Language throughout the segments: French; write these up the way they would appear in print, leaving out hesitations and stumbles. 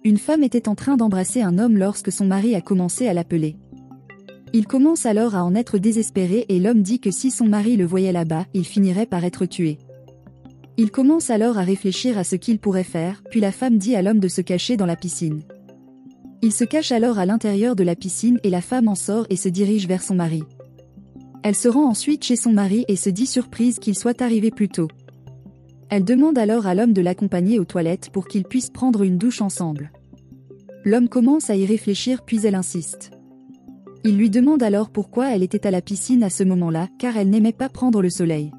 Une femme était en train d'embrasser un homme lorsque son mari a commencé à l'appeler. Il commence alors à en être désespéré et l'homme dit que si son mari le voyait là-bas, il finirait par être tué. Il commence alors à réfléchir à ce qu'il pourrait faire, puis la femme dit à l'homme de se cacher dans la piscine. Il se cache alors à l'intérieur de la piscine et la femme en sort et se dirige vers son mari. Elle se rend ensuite chez son mari et se dit surprise qu'il soit arrivé plus tôt. Elle demande alors à l'homme de l'accompagner aux toilettes pour qu'ils puissent prendre une douche ensemble. L'homme commence à y réfléchir puis elle insiste. Il lui demande alors pourquoi elle était à la piscine à ce moment-là, car elle n'aimait pas prendre le soleil.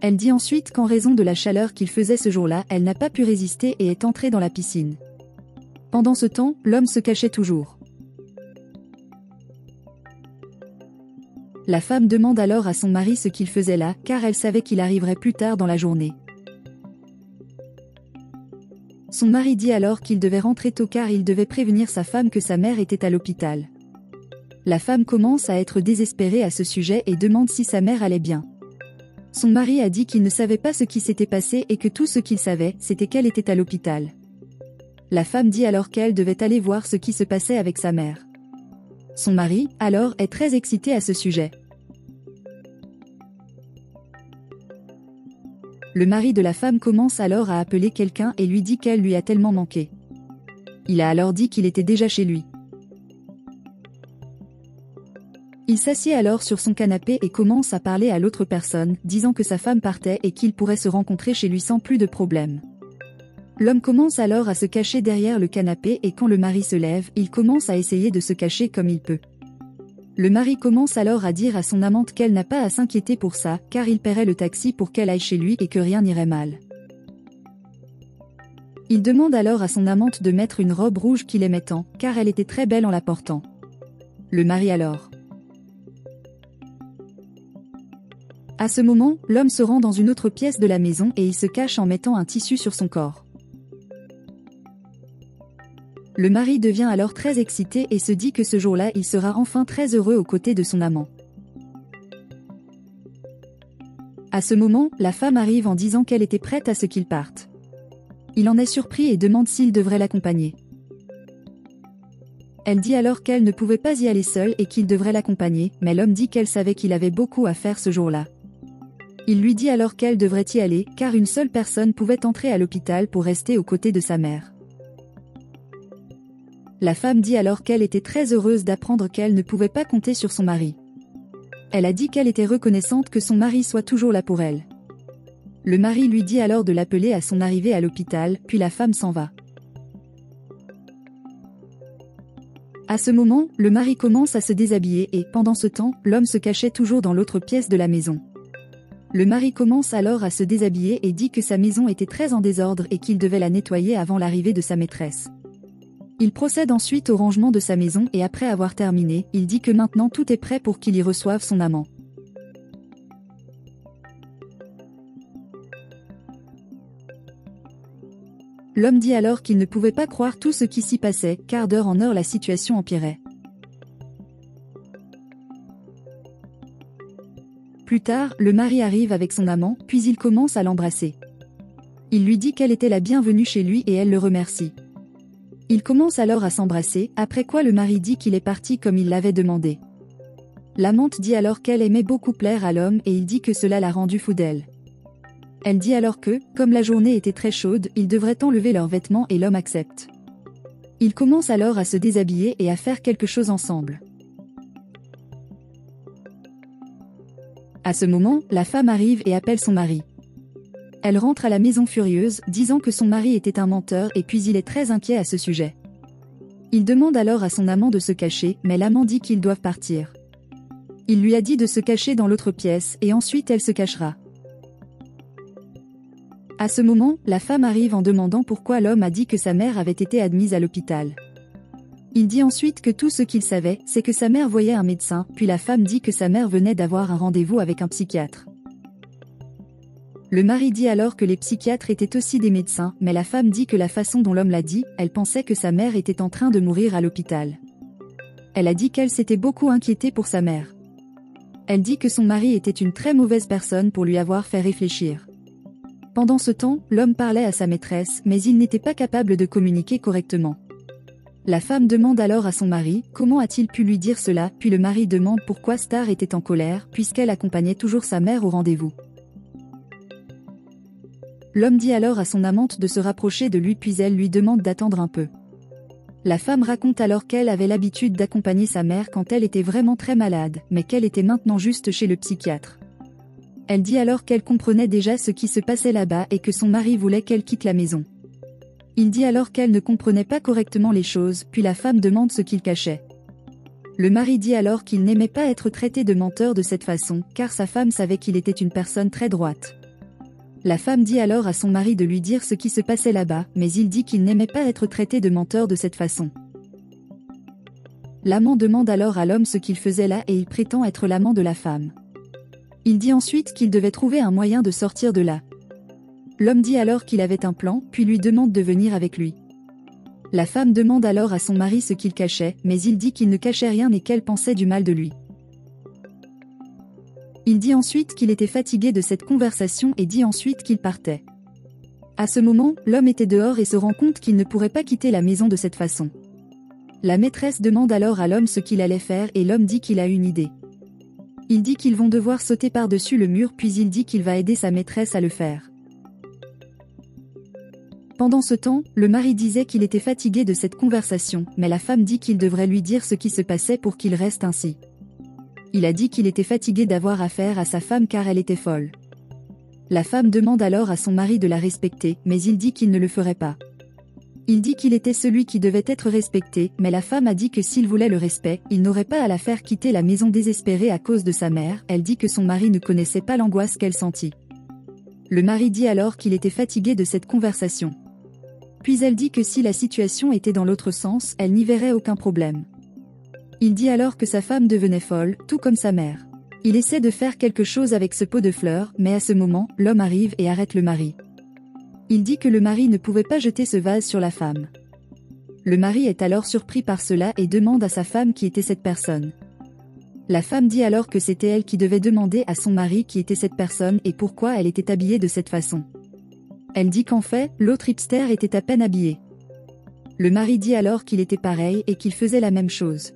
Elle dit ensuite qu'en raison de la chaleur qu'il faisait ce jour-là, elle n'a pas pu résister et est entrée dans la piscine. Pendant ce temps, l'homme se cachait toujours. La femme demande alors à son mari ce qu'il faisait là, car elle savait qu'il arriverait plus tard dans la journée. Son mari dit alors qu'il devait rentrer tôt car il devait prévenir sa femme que sa mère était à l'hôpital. La femme commence à être désespérée à ce sujet et demande si sa mère allait bien. Son mari a dit qu'il ne savait pas ce qui s'était passé et que tout ce qu'il savait, c'était qu'elle était à l'hôpital. La femme dit alors qu'elle devait aller voir ce qui se passait avec sa mère. Son mari, alors, est très excité à ce sujet. Le mari de la femme commence alors à appeler quelqu'un et lui dit qu'elle lui a tellement manqué. Il a alors dit qu'il était déjà chez lui. Il s'assied alors sur son canapé et commence à parler à l'autre personne, disant que sa femme partait et qu'ils pourraient se rencontrer chez lui sans plus de problème. L'homme commence alors à se cacher derrière le canapé et quand le mari se lève, il commence à essayer de se cacher comme il peut. Le mari commence alors à dire à son amante qu'elle n'a pas à s'inquiéter pour ça, car il paierait le taxi pour qu'elle aille chez lui et que rien n'irait mal. Il demande alors à son amante de mettre une robe rouge qu'il aimait tant, car elle était très belle en la portant. Le mari alors. À ce moment, l'homme se rend dans une autre pièce de la maison et il se cache en mettant un tissu sur son corps. Le mari devient alors très excité et se dit que ce jour-là il sera enfin très heureux aux côtés de son amant. À ce moment, la femme arrive en disant qu'elle était prête à ce qu'il parte. Il en est surpris et demande s'il devrait l'accompagner. Elle dit alors qu'elle ne pouvait pas y aller seule et qu'il devrait l'accompagner, mais l'homme dit qu'elle savait qu'il avait beaucoup à faire ce jour-là. Il lui dit alors qu'elle devrait y aller, car une seule personne pouvait entrer à l'hôpital pour rester aux côtés de sa mère. La femme dit alors qu'elle était très heureuse d'apprendre qu'elle ne pouvait pas compter sur son mari. Elle a dit qu'elle était reconnaissante que son mari soit toujours là pour elle. Le mari lui dit alors de l'appeler à son arrivée à l'hôpital, puis la femme s'en va. À ce moment, le mari commence à se déshabiller et, pendant ce temps, l'homme se cachait toujours dans l'autre pièce de la maison. Le mari commence alors à se déshabiller et dit que sa maison était très en désordre et qu'il devait la nettoyer avant l'arrivée de sa maîtresse. Il procède ensuite au rangement de sa maison et après avoir terminé, il dit que maintenant tout est prêt pour qu'il y reçoive son amant. L'homme dit alors qu'il ne pouvait pas croire tout ce qui s'y passait, car d'heure en heure la situation empirait. Plus tard, le mari arrive avec son amant, puis il commence à l'embrasser. Il lui dit qu'elle était la bienvenue chez lui et elle le remercie. Ils commencent alors à s'embrasser, après quoi le mari dit qu'il est parti comme il l'avait demandé. L'amante dit alors qu'elle aimait beaucoup plaire à l'homme et il dit que cela l'a rendu fou d'elle. Elle dit alors que, comme la journée était très chaude, ils devraient enlever leurs vêtements et l'homme accepte. Ils commencent alors à se déshabiller et à faire quelque chose ensemble. À ce moment, la femme arrive et appelle son mari. Elle rentre à la maison furieuse, disant que son mari était un menteur et puis il est très inquiet à ce sujet. Il demande alors à son amant de se cacher, mais l'amant dit qu'ils doivent partir. Il lui a dit de se cacher dans l'autre pièce et ensuite elle se cachera. À ce moment, la femme arrive en demandant pourquoi l'homme a dit que sa mère avait été admise à l'hôpital. Il dit ensuite que tout ce qu'il savait, c'est que sa mère voyait un médecin, puis la femme dit que sa mère venait d'avoir un rendez-vous avec un psychiatre. Le mari dit alors que les psychiatres étaient aussi des médecins, mais la femme dit que la façon dont l'homme l'a dit, elle pensait que sa mère était en train de mourir à l'hôpital. Elle a dit qu'elle s'était beaucoup inquiétée pour sa mère. Elle dit que son mari était une très mauvaise personne pour lui avoir fait réfléchir. Pendant ce temps, l'homme parlait à sa maîtresse, mais il n'était pas capable de communiquer correctement. La femme demande alors à son mari, comment a-t-il pu lui dire cela, puis le mari demande pourquoi Star était en colère, puisqu'elle accompagnait toujours sa mère au rendez-vous. L'homme dit alors à son amante de se rapprocher de lui puis elle lui demande d'attendre un peu. La femme raconte alors qu'elle avait l'habitude d'accompagner sa mère quand elle était vraiment très malade, mais qu'elle était maintenant juste chez le psychiatre. Elle dit alors qu'elle comprenait déjà ce qui se passait là-bas et que son mari voulait qu'elle quitte la maison. Il dit alors qu'elle ne comprenait pas correctement les choses, puis la femme demande ce qu'il cachait. Le mari dit alors qu'il n'aimait pas être traité de menteur de cette façon, car sa femme savait qu'il était une personne très droite. La femme dit alors à son mari de lui dire ce qui se passait là-bas, mais il dit qu'il n'aimait pas être traité de menteur de cette façon. L'amant demande alors à l'homme ce qu'il faisait là et il prétend être l'amant de la femme. Il dit ensuite qu'il devait trouver un moyen de sortir de là. L'homme dit alors qu'il avait un plan, puis lui demande de venir avec lui. La femme demande alors à son mari ce qu'il cachait, mais il dit qu'il ne cachait rien et qu'elle pensait du mal de lui. Il dit ensuite qu'il était fatigué de cette conversation et dit ensuite qu'il partait. À ce moment, l'homme était dehors et se rend compte qu'il ne pourrait pas quitter la maison de cette façon. La maîtresse demande alors à l'homme ce qu'il allait faire et l'homme dit qu'il a une idée. Il dit qu'ils vont devoir sauter par-dessus le mur puis il dit qu'il va aider sa maîtresse à le faire. Pendant ce temps, le mari disait qu'il était fatigué de cette conversation, mais la femme dit qu'il devrait lui dire ce qui se passait pour qu'il reste ainsi. Il a dit qu'il était fatigué d'avoir affaire à sa femme car elle était folle. La femme demande alors à son mari de la respecter, mais il dit qu'il ne le ferait pas. Il dit qu'il était celui qui devait être respecté, mais la femme a dit que s'il voulait le respect, il n'aurait pas à la faire quitter la maison désespérée à cause de sa mère. Elle dit que son mari ne connaissait pas l'angoisse qu'elle sentit. Le mari dit alors qu'il était fatigué de cette conversation. Puis elle dit que si la situation était dans l'autre sens, elle n'y verrait aucun problème. Il dit alors que sa femme devenait folle, tout comme sa mère. Il essaie de faire quelque chose avec ce pot de fleurs, mais à ce moment, l'homme arrive et arrête le mari. Il dit que le mari ne pouvait pas jeter ce vase sur la femme. Le mari est alors surpris par cela et demande à sa femme qui était cette personne. La femme dit alors que c'était elle qui devait demander à son mari qui était cette personne et pourquoi elle était habillée de cette façon. Elle dit qu'en fait, l'autre hipster était à peine habillé. Le mari dit alors qu'il était pareil et qu'il faisait la même chose.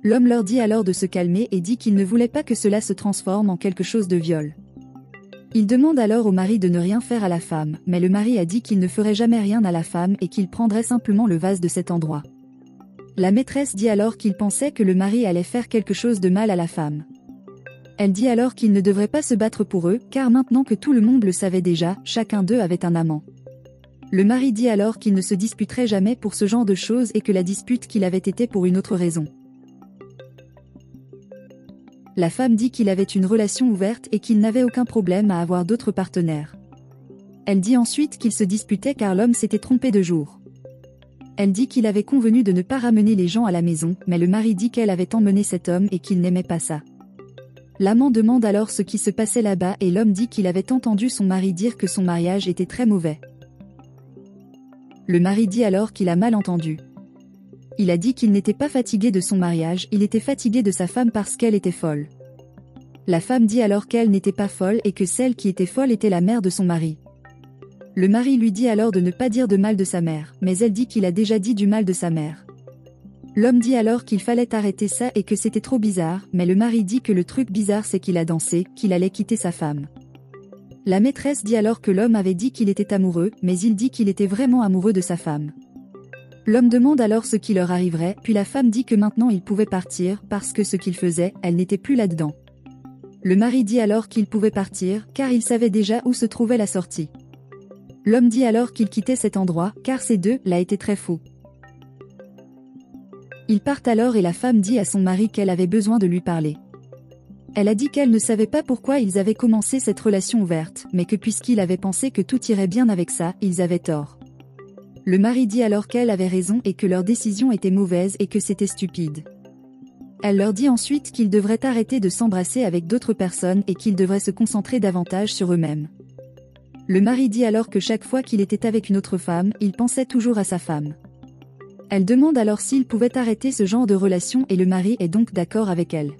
L'homme leur dit alors de se calmer et dit qu'il ne voulait pas que cela se transforme en quelque chose de viol. Il demande alors au mari de ne rien faire à la femme, mais le mari a dit qu'il ne ferait jamais rien à la femme et qu'il prendrait simplement le vase de cet endroit. La maîtresse dit alors qu'il pensait que le mari allait faire quelque chose de mal à la femme. Elle dit alors qu'il ne devrait pas se battre pour eux, car maintenant que tout le monde le savait déjà, chacun d'eux avait un amant. Le mari dit alors qu'il ne se disputerait jamais pour ce genre de choses et que la dispute qu'il avait été pour une autre raison. La femme dit qu'il avait une relation ouverte et qu'il n'avait aucun problème à avoir d'autres partenaires. Elle dit ensuite qu'il se disputait car l'homme s'était trompé de jour. Elle dit qu'il avait convenu de ne pas ramener les gens à la maison, mais le mari dit qu'elle avait emmené cet homme et qu'il n'aimait pas ça. L'amant demande alors ce qui se passait là-bas et l'homme dit qu'il avait entendu son mari dire que son mariage était très mauvais. Le mari dit alors qu'il a mal entendu. Il a dit qu'il n'était pas fatigué de son mariage, il était fatigué de sa femme parce qu'elle était folle. La femme dit alors qu'elle n'était pas folle et que celle qui était folle était la mère de son mari. Le mari lui dit alors de ne pas dire de mal de sa mère, mais elle dit qu'il a déjà dit du mal de sa mère. L'homme dit alors qu'il fallait arrêter ça et que c'était trop bizarre, mais le mari dit que le truc bizarre c'est qu'il a dansé, qu'il allait quitter sa femme. La maîtresse dit alors que l'homme avait dit qu'il était amoureux, mais il dit qu'il était vraiment amoureux de sa femme. L'homme demande alors ce qui leur arriverait, puis la femme dit que maintenant il pouvait partir, parce que ce qu'il faisait, elle n'était plus là-dedans. Le mari dit alors qu'il pouvait partir, car il savait déjà où se trouvait la sortie. L'homme dit alors qu'il quittait cet endroit, car ces deux, là étaient très fous. Ils partent alors et la femme dit à son mari qu'elle avait besoin de lui parler. Elle a dit qu'elle ne savait pas pourquoi ils avaient commencé cette relation ouverte, mais que puisqu'il avait pensé que tout irait bien avec ça, ils avaient tort. Le mari dit alors qu'elle avait raison et que leur décision était mauvaise et que c'était stupide. Elle leur dit ensuite qu'ils devraient arrêter de s'embrasser avec d'autres personnes et qu'ils devraient se concentrer davantage sur eux-mêmes. Le mari dit alors que chaque fois qu'il était avec une autre femme, il pensait toujours à sa femme. Elle demande alors s'il pouvait arrêter ce genre de relation et le mari est donc d'accord avec elle.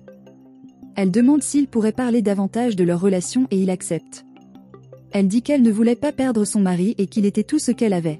Elle demande s'il pourrait parler davantage de leur relation et il accepte. Elle dit qu'elle ne voulait pas perdre son mari et qu'il était tout ce qu'elle avait.